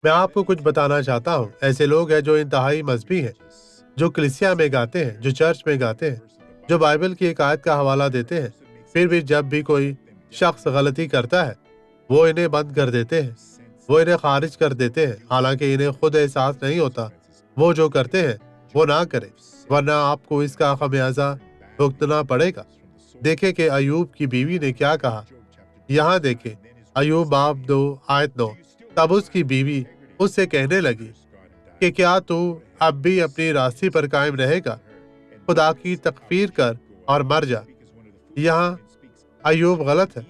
میں آپ کو کچھ بتانا چاہتا ہوں۔ ایسے لوگ ہیں جو انتہائی مذہبی ہیں، جو کلیسیا میں گاتے ہیں، جو چرچ میں گاتے ہیں، جو بائبل کی ایک آیت کا حوالہ دیتے ہیں، پھر بھی جب بھی کوئی شخص غلطی کرتا ہے وہ انہیں بند کر دیتے ہیں، وہ انہیں خارج کر دیتے ہیں، حالانکہ انہیں خود احساس نہیں ہوتا وہ جو کرتے ہیں وہ نہ کریں، ورنہ آپ کو اس کا خمیازہ بھگتنا پڑے گا۔ دیکھیں کہ ایوب کی بیوی نے کیا کہا۔ یہاں دیکھیں ایوب باب 2 آیت 9۔ تب اس کی بیوی اس سے کہنے لگی کہ کیا تو اب بھی اپنی راستی پر قائم رہے گا؟ خدا کی تکفیر کر اور مر جا۔ یہاں ایوب غلط ہے۔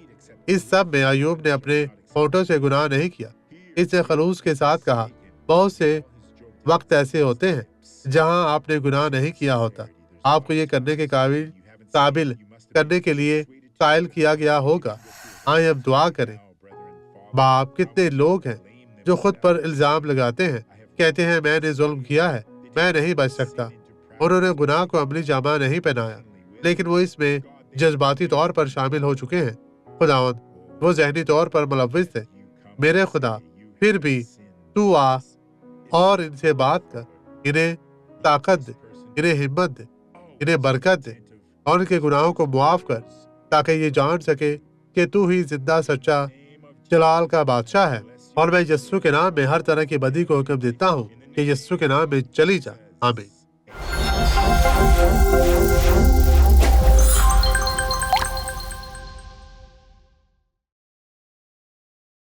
اس سب میں ایوب نے اپنے ہونٹوں سے گناہ نہیں کیا۔ اس نے خلوص کے ساتھ کہا۔ بہت سے وقت ایسے ہوتے ہیں جہاں آپ نے گناہ نہیں کیا ہوتا، آپ کو یہ کرنے کے قابل کرنے کے لیے قائل کیا گیا ہوگا۔ آئیں اب دعا کریں۔ باپ، کتنے لوگ ہیں جو خود پر الزام لگاتے ہیں، کہتے ہیں میں نے ظلم کیا ہے، میں نہیں بچ سکتا۔ انہوں نے گناہ کو عملی جامہ نہیں پہنایا، لیکن وہ اس میں جذباتی طور پر شامل ہو چکے ہیں۔ خداوند، وہ ذہنی طور پر ملوث تھے۔ میرے خدا، پھر بھی تو آ اور ان سے بات کر، انہیں طاقت دے، انہیں ہمت دے، انہیں برکت دے اور ان کے گناہوں کو معاف کر، تاکہ یہ جان سکے کہ تو ہی زندہ سچا جلال کا بادشاہ ہے۔ اور میں یسوع کے نام میں ہر طرح کی بدی کو حکم دیتا ہوں کہ یسوع کے نام میں چلی جا۔ آمین۔